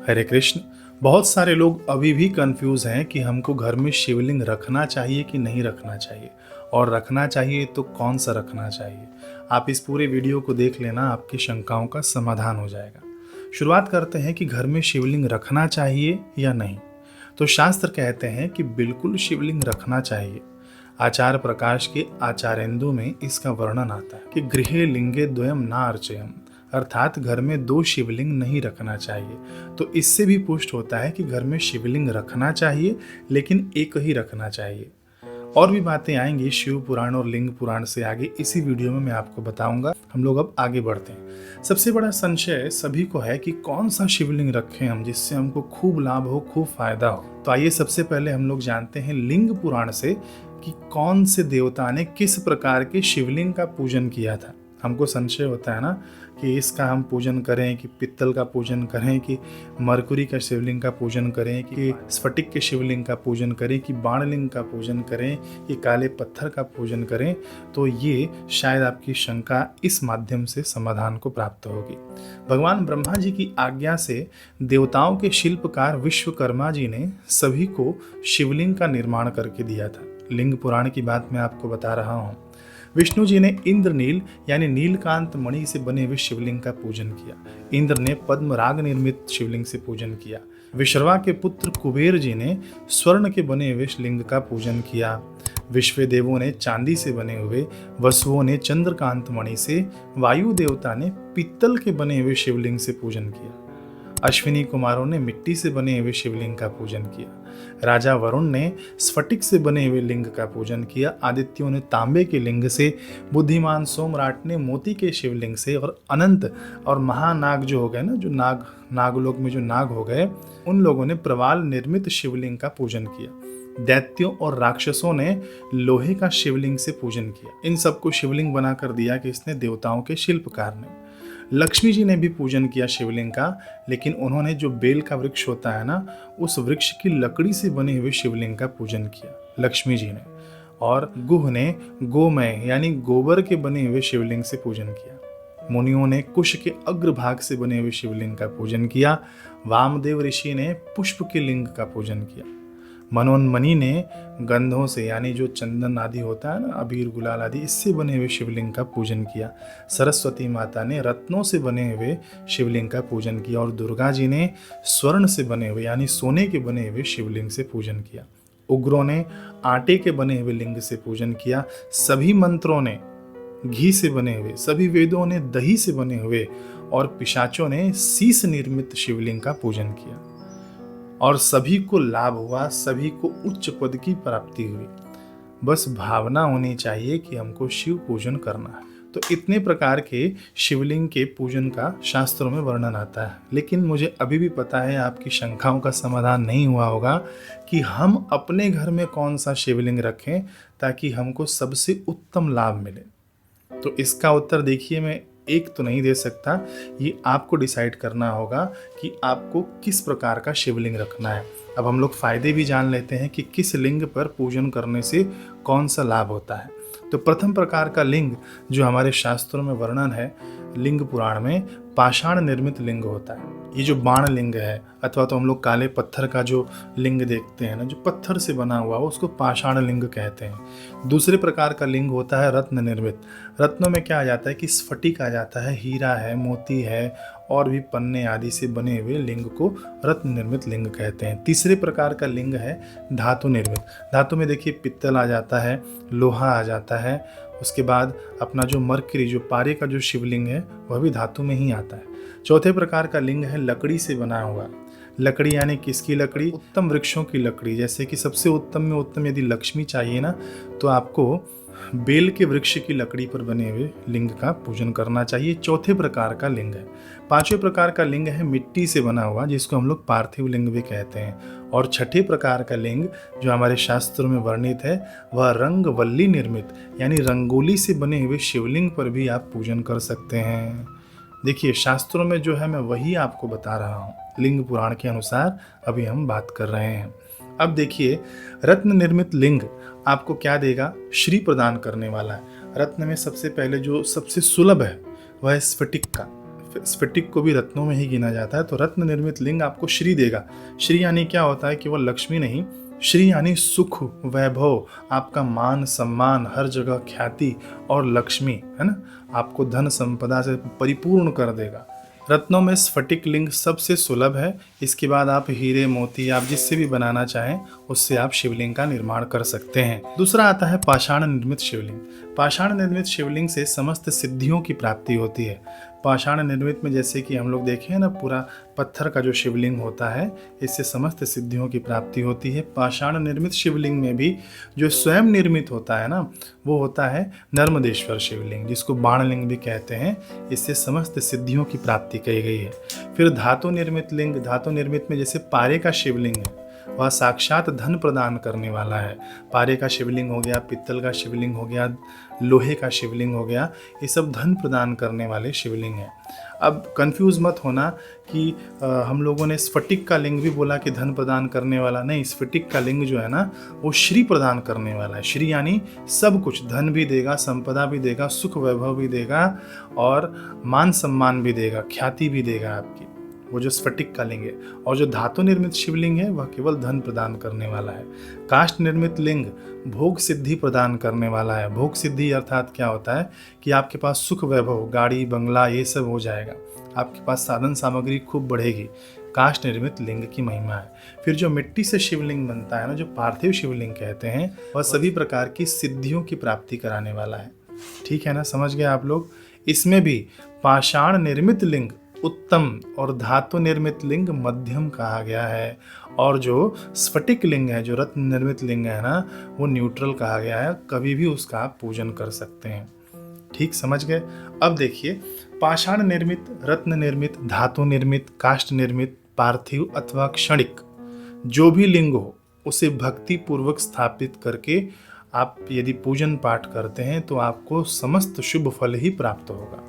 हरे कृष्ण। बहुत सारे लोग अभी भी कंफ्यूज हैं कि हमको घर में शिवलिंग रखना चाहिए कि नहीं रखना चाहिए, और रखना चाहिए तो कौन सा रखना चाहिए। आप इस पूरे वीडियो को देख लेना, आपकी शंकाओं का समाधान हो जाएगा। शुरुआत करते हैं कि घर में शिवलिंग रखना चाहिए या नहीं। तो शास्त्र कहते हैं कि बिल्कुल शिवलिंग रखना चाहिए। आचार प्रकाश के आचार्येंदु में इसका वर्णन आता है कि गृहे लिंगे द्वयम न अर्चयम, अर्थात घर में दो शिवलिंग नहीं रखना चाहिए। तो इससे भी पुष्ट होता है कि घर में शिवलिंग रखना चाहिए, लेकिन एक ही रखना चाहिए। और भी बातें आएंगी शिव पुराण और लिंग पुराण से आगे, इसी वीडियो में मैं आपको बताऊंगा। हम लोग अब आगे बढ़ते हैं। सबसे बड़ा संशय सभी को है कि कौन सा शिवलिंग रखें हम जिससे हमको खूब लाभ हो, खूब फायदा हो। तो आइए सबसे पहले हम लोग जानते हैं लिंग पुराण से कि कौन से देवता ने किस प्रकार के शिवलिंग का पूजन किया था। हमको संशय होता है ना कि इसका हम पूजन करें कि पित्तल का पूजन करें, कि मरकुरी का शिवलिंग का पूजन करें, कि स्फटिक के शिवलिंग का पूजन करें, कि बाणलिंग का पूजन करें, कि काले पत्थर का पूजन करें। तो ये शायद आपकी शंका इस माध्यम से समाधान को प्राप्त होगी। भगवान ब्रह्मा जी की आज्ञा से देवताओं के शिल्पकार विश्वकर्मा जी ने सभी को शिवलिंग का निर्माण करके दिया था। लिंग पुराण की बात मैं आपको बता रहा हूँ। विष्णु जी ने इंद्रनील यानी नीलकांत मणि से बने हुए शिवलिंग का पूजन किया। इंद्र ने पद्मराग निर्मित शिवलिंग से पूजन किया। विश्रवा के पुत्र कुबेर जी ने स्वर्ण के बने हुए लिंग का पूजन किया। विश्व देवों ने चांदी से बने हुए, वसुओं ने चंद्रकांत मणि से, वायु देवता ने पित्तल के बने हुए शिवलिंग से पूजन किया। अश्विनी कुमारों ने मिट्टी से बने हुए शिवलिंग का पूजन किया। राजा वरुण ने स्फटिक से बने हुए लिंग का पूजन किया। आदित्यों ने तांबे के लिंग से, बुद्धिमान सोमराट ने मोती के शिवलिंग से, और अनंत और महानाग जो हो गए ना, जो नागलोक में जो नाग हो गए, उन लोगों ने प्रवाल निर्मित शिवलिंग का पूजन किया। दैत्यों और राक्षसों ने लोहे का शिवलिंग से पूजन किया। इन सबको शिवलिंग बनाकर दिया कि इसने देवताओं के शिल्पकार ने। लक्ष्मी जी ने भी पूजन किया शिवलिंग का, लेकिन उन्होंने जो बेल का वृक्ष होता है ना, उस वृक्ष की लकड़ी से बने हुए शिवलिंग का पूजन किया लक्ष्मी जी ने। और गुह ने गोमय यानी गोबर के बने हुए शिवलिंग से पूजन किया। मुनियों ने कुश के अग्रभाग से बने हुए शिवलिंग का पूजन किया। वामदेव ऋषि ने पुष्प के लिंग का पूजन किया। मनोन्मणि ने गंधों से यानी जो चंदन आदि होता है ना, अबीर गुलाल आदि, इससे बने हुए शिवलिंग का पूजन किया। सरस्वती माता ने रत्नों से बने हुए शिवलिंग का पूजन किया। और दुर्गा जी ने स्वर्ण से बने हुए यानी सोने के बने हुए शिवलिंग से पूजन किया। उग्रों ने आटे के बने हुए लिंग से पूजन किया। सभी मंत्रों ने घी से बने हुए, सभी वेदों ने दही से बने हुए, और पिशाचों ने शीश निर्मित शिवलिंग का पूजन किया। और सभी को लाभ हुआ, सभी को उच्च पद की प्राप्ति हुई। बस भावना होनी चाहिए कि हमको शिव पूजन करना है। तो इतने प्रकार के शिवलिंग के पूजन का शास्त्रों में वर्णन आता है। लेकिन मुझे अभी भी पता है आपकी शंकाओं का समाधान नहीं हुआ होगा कि हम अपने घर में कौन सा शिवलिंग रखें ताकि हमको सबसे उत्तम लाभ मिले। तो इसका उत्तर देखिए, मैं एक तो नहीं दे सकता, ये आपको डिसाइड करना होगा कि आपको किस प्रकार का शिवलिंग रखना है। अब हम लोग फायदे भी जान लेते हैं कि किस लिंग पर पूजन करने से कौन सा लाभ होता है। तो प्रथम प्रकार का लिंग जो हमारे शास्त्रों में वर्णन है लिंग पुराण में, पाषाण निर्मित लिंग होता है। ये जो बाण लिंग है, अथवा तो हम लोग काले पत्थर का जो लिंग देखते हैं ना, जो पत्थर से बना हुआ, उसको पाषाण लिंग कहते हैं। दूसरे प्रकार का लिंग होता है रत्न निर्मित। रत्नों में क्या आ जाता है कि स्फटिक आ जाता है, हीरा है, मोती है, और भी पन्ने आदि से बने हुए लिंग को रत्न निर्मित लिंग कहते हैं। तीसरे प्रकार का लिंग है धातु निर्मित। धातु में देखिए पित्तल आ जाता है, लोहा आ जाता है, उसके बाद अपना जो मरकरी, जो पारे का जो शिवलिंग है, वह भी धातु में ही आता है। चौथे प्रकार का लिंग है लकड़ी से बना हुआ। लकड़ी यानी किसकी लकड़ी? उत्तम वृक्षों की लकड़ी। जैसे कि सबसे उत्तम में उत्तम यदि लक्ष्मी चाहिए ना, तो आपको बेल के वृक्ष की लकड़ी पर बने हुए लिंग का पूजन करना चाहिए। चौथे प्रकार का लिंग है। पांचवें प्रकार का लिंग है मिट्टी से बना हुआ, जिसको हम लोग पार्थिव लिंग भी कहते हैं। और छठे प्रकार का लिंग जो हमारे शास्त्रों में वर्णित है, वह रंगवल्ली निर्मित यानी रंगोली से बने हुए शिवलिंग पर भी आप पूजन कर सकते हैं। देखिए, शास्त्रों में जो है मैं वही आपको बता रहा हूँ, लिंग पुराण के अनुसार अभी हम बात कर रहे हैं। अब देखिए, रत्न निर्मित लिंग आपको क्या देगा? श्री प्रदान करने वाला है। रत्न में सबसे पहले जो सबसे सुलभ है वह है स्फटिक का। स्फटिक को भी रत्नों में ही गिना जाता है। तो रत्न निर्मित लिंग आपको श्री देगा। श्री यानी क्या होता है? केवल लक्ष्मी नहीं, श्री यानी सुख, वैभव, आपका मान सम्मान, हर जगह ख्याति और लक्ष्मी, है ना, आपको धन संपदा से परिपूर्ण कर देगा। रत्नों में स्फटिक लिंग सबसे सुलभ है। इसके बाद आप हीरे मोती, आप जिससे भी बनाना चाहें उससे आप शिवलिंग का निर्माण कर सकते हैं। दूसरा आता है पाषाण निर्मित शिवलिंग। पाषाण निर्मित शिवलिंग से समस्त सिद्धियों की प्राप्ति होती है। पाषाण निर्मित में जैसे कि हम लोग देखें ना, पूरा पत्थर का जो शिवलिंग होता है, इससे समस्त सिद्धियों की प्राप्ति होती है। पाषाण निर्मित शिवलिंग में भी जो स्वयं निर्मित होता है ना, वो होता है नर्मदेश्वर शिवलिंग, जिसको बाणलिंग भी कहते हैं। इससे समस्त सिद्धियों की प्राप्ति की गई है। फिर धातु निर्मित लिंग। धातु निर्मित में जैसे पारे का शिवलिंग है, वह साक्षात धन प्रदान करने वाला है। पारे का शिवलिंग हो गया, पित्तल का शिवलिंग हो गया, लोहे का शिवलिंग हो गया, ये सब धन प्रदान करने वाले शिवलिंग हैं। अब कंफ्यूज मत होना कि हम लोगों ने स्फटिक का लिंग भी बोला कि धन प्रदान करने वाला। नहीं, स्फटिक का लिंग जो है ना, वो श्री प्रदान करने वाला है। श्री यानी सब कुछ, धन भी देगा, संपदा भी देगा, सुख वैभव भी देगा और मान सम्मान भी देगा, ख्याति भी देगा आपकी, वो जो स्फटिक का लिंग है। और जो धातु निर्मित शिवलिंग है वह केवल धन प्रदान करने वाला है। काष्ठ निर्मित लिंग भोग सिद्धि प्रदान करने वाला है। भोग सिद्धि अर्थात क्या होता है कि आपके पास सुख वैभव, गाड़ी बंगला ये सब हो जाएगा, आपके पास साधन सामग्री खूब बढ़ेगी। काष्ठ निर्मित लिंग की महिमा है। फिर जो मिट्टी से शिवलिंग बनता है ना, जो पार्थिव शिवलिंग कहते हैं, वह सभी प्रकार की सिद्धियों की प्राप्ति कराने वाला है। ठीक है ना, समझ गए आप लोग। इसमें भी पाषाण निर्मित लिंग उत्तम और धातु निर्मित लिंग मध्यम कहा गया है, और जो स्फटिक लिंग है, जो रत्न निर्मित लिंग है ना, वो न्यूट्रल कहा गया है। कभी भी उसका आप पूजन कर सकते हैं। ठीक, समझ गए। अब देखिए, पाषाण निर्मित, रत्न निर्मित, धातु निर्मित, काष्ठ निर्मित, पार्थिव अथवा क्षणिक जो भी लिंग हो, उसे भक्ति पूर्वक स्थापित करके आप यदि पूजन पाठ करते हैं तो आपको समस्त शुभ फल ही प्राप्त होगा।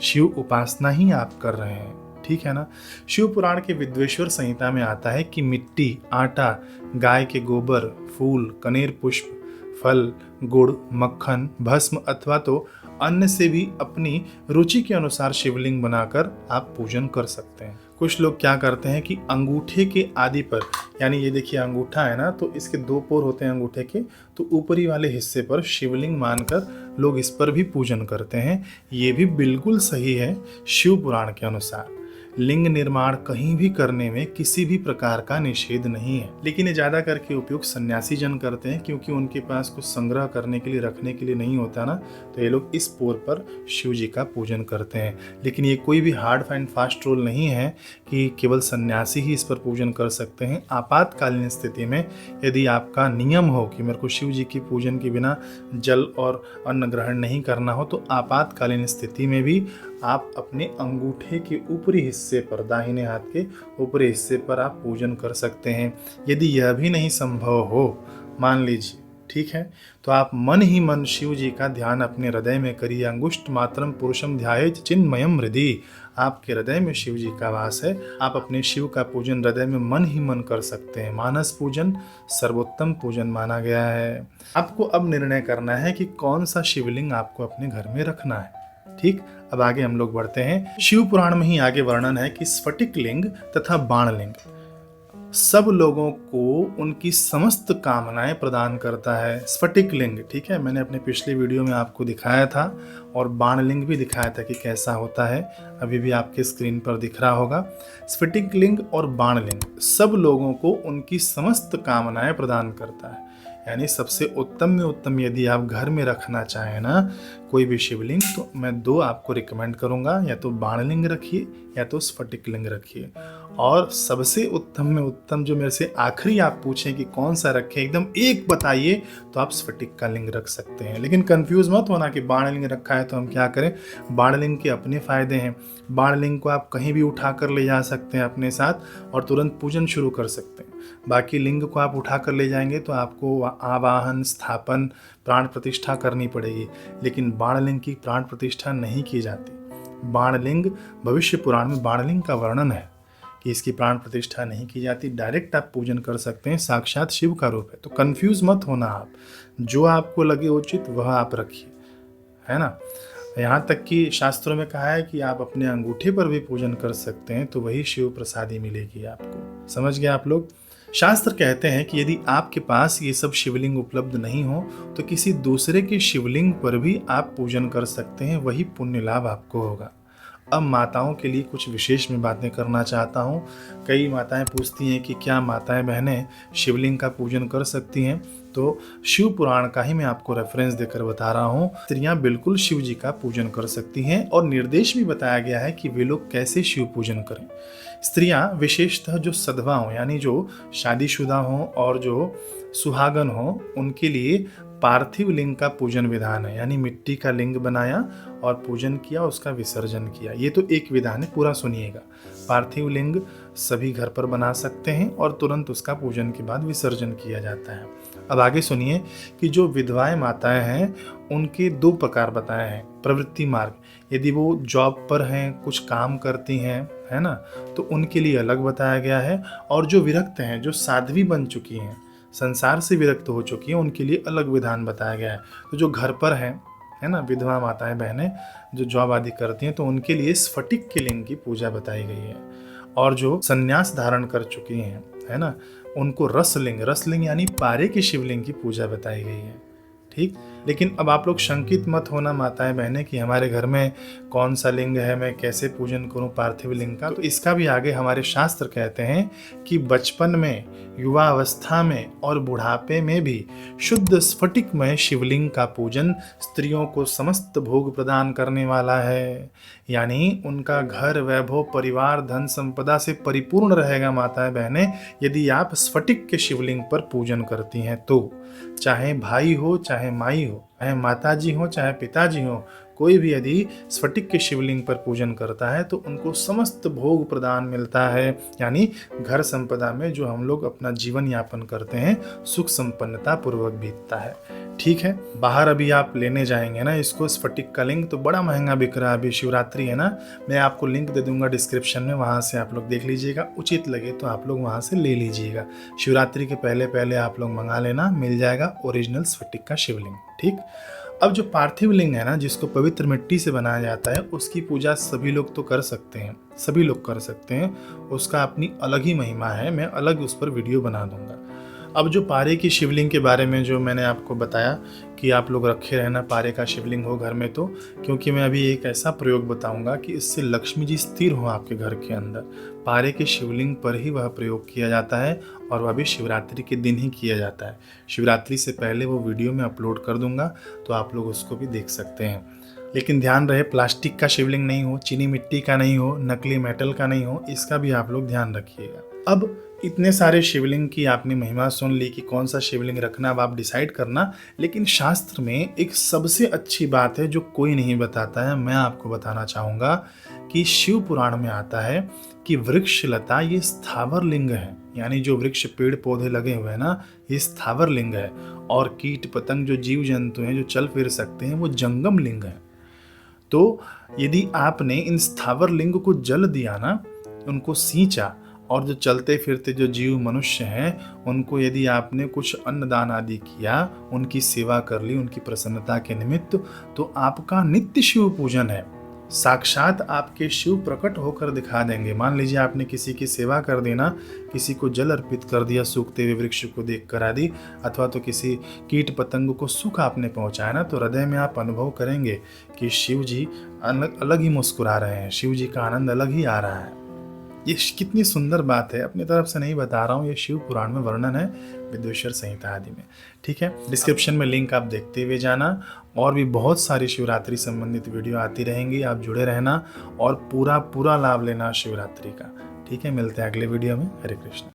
शिव उपासना ही आप कर रहे हैं। ठीक है ना। शिव पुराण के विद्वेश्वर संहिता में आता है कि मिट्टी, आटा, गाय के गोबर, फूल, कनेर पुष्प, फल, गुड़, मक्खन, भस्म अथवा तो अन्न से भी अपनी रुचि के अनुसार शिवलिंग बनाकर आप पूजन कर सकते हैं। कुछ लोग क्या करते हैं कि अंगूठे के आदि पर, यानी ये देखिए अंगूठा है ना, तो इसके दो पोर होते हैं अंगूठे के, तो ऊपरी वाले हिस्से पर शिवलिंग मानकर लोग इस पर भी पूजन करते हैं। ये भी बिल्कुल सही है शिव पुराण के अनुसार। लिंग निर्माण कहीं भी करने में किसी भी प्रकार का निषेध नहीं है, लेकिन ये ज़्यादा करके उपयोग सन्यासी जन करते हैं, क्योंकि उनके पास कुछ संग्रह करने के लिए, रखने के लिए नहीं होता ना, तो ये लोग इस पोर पर शिव जी का पूजन करते हैं। लेकिन ये कोई भी हार्ड एंड फास्ट रूल नहीं है कि केवल सन्यासी ही इस पर पूजन कर सकते हैं। आपातकालीन स्थिति में यदि आपका नियम हो कि मेरे को शिव जी की पूजन के बिना जल और अन्न ग्रहण नहीं करना हो, तो आपातकालीन स्थिति में भी आप अपने अंगूठे के ऊपरी हिस्से पर, दाहिने हाथ के ऊपरी हिस्से पर आप पूजन कर सकते हैं। यदि यह भी नहीं संभव हो, मान लीजिए, ठीक है, तो आप मन ही मन शिव जी का ध्यान अपने हृदय में करिए। अंगुष्ठ मात्रम पुरुषम ध्यायेत चिन्मयम हृदि। आपके हृदय में शिव जी का वास है। आप अपने शिव का पूजन हृदय में मन ही मन कर सकते हैं। मानस पूजन सर्वोत्तम पूजन माना गया है। आपको अब निर्णय करना है कि कौन सा शिवलिंग आपको अपने घर में रखना है। ठीक, अब आगे हम लोग बढ़ते हैं। शिव पुराण में ही आगे वर्णन है कि स्फटिक लिंग तथा बाणलिंग सब लोगों को उनकी समस्त कामनाएं प्रदान करता है। स्फटिक लिंग, ठीक है, मैंने अपने पिछले वीडियो में आपको दिखाया था, और बाणलिंग भी दिखाया था कि कैसा होता है, अभी भी आपके स्क्रीन पर दिख रहा होगा। स्फटिक लिंग और बाणलिंग सब लोगों को उनकी समस्त कामनाएं प्रदान करता है। यानी सबसे उत्तम में उत्तम यदि आप घर में रखना चाहें ना कोई भी शिवलिंग, तो मैं दो आपको रिकमेंड करूंगा, या तो बाणलिंग रखिए या तो स्फटिक लिंग रखिए। और सबसे उत्तम में उत्तम जो मेरे से आखिरी आप पूछें कि कौन सा रखें, एकदम एक बताइए, तो आप स्फटिक का लिंग रख सकते हैं। लेकिन कंफ्यूज मत होना कि बाणलिंग रखा है तो हम क्या करें। बाणलिंग के अपने फायदे हैं। बाणलिंग को आप कहीं भी उठा कर ले जा सकते हैं अपने साथ और तुरंत पूजन शुरू कर सकते हैं। बाकी लिंग को आप उठा कर ले जाएंगे तो आपको आवाहन, स्थापन, प्राण प्रतिष्ठा करनी पड़ेगी, लेकिन बाणलिंग की प्राण प्रतिष्ठा नहीं की जाती। बाणलिंग, भविष्य पुराण में बाणलिंग का वर्णन है कि इसकी प्राण प्रतिष्ठा नहीं की जाती, डायरेक्ट आप पूजन कर सकते हैं, साक्षात शिव का रूप है। तो कंफ्यूज मत होना आप, जो आपको लगे उचित वह आप रखिए, है ना। यहाँ तक कि शास्त्रों में कहा है कि आप अपने अंगूठे पर भी पूजन कर सकते हैं तो वही शिव प्रसादी मिलेगी आपको। समझ गए आप लोग। शास्त्र कहते हैं कि यदि आपके पास ये सब शिवलिंग उपलब्ध नहीं हो तो किसी दूसरे के शिवलिंग पर भी आप पूजन कर सकते हैं, वही पुण्य लाभ आपको होगा। अब माताओं के लिए कुछ विशेष मैं बातें करना चाहता हूँ। कई माताएं पूछती हैं कि क्या माताएं बहनें शिवलिंग का पूजन कर सकती हैं, तो शिव पुराण का ही मैं आपको रेफरेंस देकर बता रहा हूँ। स्त्रियां बिल्कुल शिव जी का पूजन कर सकती हैं और निर्देश भी बताया गया है कि वे लोग कैसे शिव पूजन करें। स्त्रियां विशेषतः जो सधवा हों, यानी जो शादीशुदा हों और जो सुहागन हों, उनके लिए पार्थिव लिंग का पूजन विधान है, यानी मिट्टी का लिंग बनाया और पूजन किया, उसका विसर्जन किया। ये तो एक विधान है, पूरा सुनिएगा। पार्थिव लिंग सभी घर पर बना सकते हैं और तुरंत उसका पूजन के बाद विसर्जन किया जाता है। अब आगे सुनिए कि जो विधवाएं माताएं हैं उनके 2 प्रकार बताए हैं। प्रवृत्ति मार्ग, यदि वो जॉब पर हैं, कुछ काम करती हैं, है ना, तो उनके लिए अलग बताया गया है। और जो विरक्त हैं, जो साध्वी बन चुकी हैं, संसार से विरक्त हो चुकी हैं, उनके लिए अलग विधान बताया गया है। तो जो घर पर हैं, है ना, विधवा माताएं बहनें जो जॉब आदि करती हैं, तो उनके लिए स्फटिक के लिंग की पूजा बताई गई है। और जो संन्यास धारण कर चुकी हैं, है ना, उनको रसलिंग यानी पारे के शिवलिंग की पूजा बताई गई है। ठीक। लेकिन अब आप लोग शंकित मत होना माताएं बहनें कि हमारे घर में कौन सा लिंग है, मैं कैसे पूजन करूं पार्थिव लिंग का। तो इसका भी आगे हमारे शास्त्र कहते हैं कि बचपन में, युवा अवस्था में और बुढ़ापे में भी शुद्ध स्फटिकमय शिवलिंग का पूजन स्त्रियों को समस्त भोग प्रदान करने वाला है। यानी उनका घर, वैभव, परिवार, धन संपदा से परिपूर्ण रहेगा माताएं बहनें, यदि आप स्फटिक के शिवलिंग पर पूजन करती हैं तो। चाहे भाई हो, चाहे माई हो, चाहे माताजी हो, चाहे पिताजी हो, कोई भी यदि स्फटिक के शिवलिंग पर पूजन करता है तो उनको समस्त भोग प्रदान मिलता है। यानी घर संपदा में जो हम लोग अपना जीवन यापन करते हैं, सुख संपन्नता पूर्वक बीतता है। ठीक है। बाहर अभी आप लेने जाएंगे ना इसको, स्फटिक का लिंग, तो बड़ा महंगा बिक रहा है। अभी शिवरात्रि है ना, मैं आपको लिंक दे दूंगा डिस्क्रिप्शन में, वहाँ से आप लोग देख लीजिएगा। उचित लगे तो आप लोग वहाँ से ले लीजिएगा। शिवरात्रि के पहले पहले आप लोग मंगा लेना, मिल जाएगा ओरिजिनल स्फटिक का शिवलिंग। ठीक। अब जो पार्थिव लिंग है ना, जिसको पवित्र मिट्टी से बनाया जाता है, उसकी पूजा सभी लोग तो कर सकते हैं, सभी लोग कर सकते हैं। उसका अपनी अलग ही महिमा है, मैं अलग उस पर वीडियो बना दूंगा। अब जो पारे की शिवलिंग के बारे में जो मैंने आपको बताया कि आप लोग रखे रहना पारे का शिवलिंग हो घर में, तो क्योंकि मैं अभी एक ऐसा प्रयोग बताऊंगा कि इससे लक्ष्मी जी स्थिर हो आपके घर के अंदर। पारे के शिवलिंग पर ही वह प्रयोग किया जाता है और वह भी शिवरात्रि के दिन ही किया जाता है। शिवरात्रि से पहले वो वीडियो मैं अपलोड कर दूंगा, तो आप लोग उसको भी देख सकते हैं। लेकिन ध्यान रहे प्लास्टिक का शिवलिंग नहीं हो, चीनी मिट्टी का नहीं हो, नकली मेटल का नहीं हो, इसका भी आप लोग ध्यान रखिएगा। अब इतने सारे शिवलिंग की आपने महिमा सुन ली कि कौन सा शिवलिंग रखना, अब आप डिसाइड करना। लेकिन शास्त्र में एक सबसे अच्छी बात है जो कोई नहीं बताता है, मैं आपको बताना चाहूँगा कि शिव पुराण में आता है कि वृक्ष लता ये स्थावर लिंग है। यानी जो वृक्ष पेड़ पौधे लगे हुए हैं ना, ये स्थावर लिंग है। और कीट पतंग जो जीव जंतु हैं जो चल फिर सकते हैं, वो जंगम लिंग है। तो यदि आपने इन स्थावर लिंग को जल दिया ना, उनको सींचा, और जो चलते फिरते जो जीव मनुष्य हैं उनको यदि आपने कुछ अन्नदान आदि किया, उनकी सेवा कर ली उनकी प्रसन्नता के निमित्त, तो आपका नित्य शिव पूजन है। साक्षात आपके शिव प्रकट होकर दिखा देंगे। मान लीजिए आपने किसी की सेवा कर देना, किसी को जल अर्पित कर दिया, सूखते हुए वृक्ष को देख कर आदि, अथवा तो किसी कीट पतंग को सुख आपने पहुंचाया ना, तो हृदय में आप अनुभव करेंगे कि शिव जी अलग ही मुस्कुरा रहे हैं, शिव जी का आनंद अलग ही आ रहा है। ये कितनी सुंदर बात है, अपनी तरफ से नहीं बता रहा हूँ, ये शिव पुराण में वर्णन है, विद्वेश्वर संहिता आदि में। ठीक है। डिस्क्रिप्शन में लिंक आप देखते हुए जाना, और भी बहुत सारी शिवरात्रि संबंधित वीडियो आती रहेंगी, आप जुड़े रहना और पूरा लाभ लेना शिवरात्रि का। ठीक है। मिलते हैं अगले वीडियो में। हरे कृष्ण।